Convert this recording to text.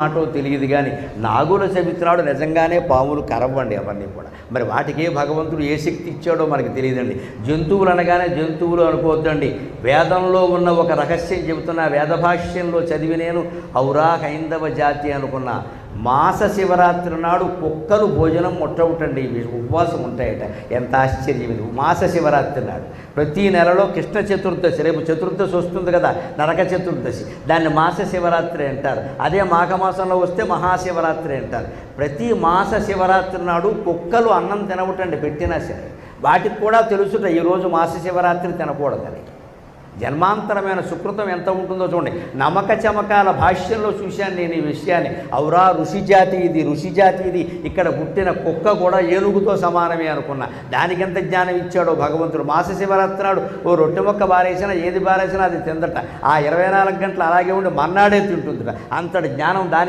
మాటో తెలియదు కానీ నాగుల చవితి నాడు నిజంగానే పాములు కరవ్వండి అవన్నీ కూడా. మరి వాటికి భగవంతుడు ఏ శక్తి ఇచ్చాడో మనకి తెలియదండి. జంతువులు అనగానే జంతువులు అనుకోవద్దండి. వేదంలో ఉన్న ఒక రహస్యం చెబుతున్నా, వేదభాష్యంలో చదివి నేను ఔరా హైందవ జాతి అనుకున్న మాస శివరాత్రి నాడు కుక్కలు భోజనం ముట్టవుటండి, ఉపవాసం ఉంటాయట. ఎంత ఆశ్చర్యం ఇది! మాస శివరాత్రి నాడు ప్రతి నెలలో కృష్ణ చతుర్దశి, రేపు చతుర్దశి వస్తుంది కదా, నరక చతుర్దశి, దాన్ని మాస శివరాత్రి అంటారు. అదే మాఘమాసంలో వస్తే మహాశివరాత్రి అంటారు. ప్రతి మాస శివరాత్రి నాడు కుక్కలు అన్నం తినవుటండి, పెట్టినా సరే. వాటికి కూడా తెలుసుట ఈరోజు మాస శివరాత్రి తినకూడదని. జన్మాంతరమైన సుకృతం ఎంత ఉంటుందో చూడండి. నమక చమకాల భాష్యంలో చూశాను నేను ఈ విషయాన్ని. ఔరా ఋషిజాతి ఇది, ఋషిజాతి ఇది, ఇక్కడ పుట్టిన కుక్క కూడా ఏనుగుతో సమానమే అనుకున్నా. దానికి ఎంత జ్ఞానం ఇచ్చాడో భగవంతుడు. మాస శివరాత్రి నాడు ఓ రొట్టె మొక్క బారేసినా, ఏది బారేసినా అది తిందట. ఆ 24 గంటలు అలాగే ఉండి మర్నాడే తింటుందట. అంతటి జ్ఞానం దానికి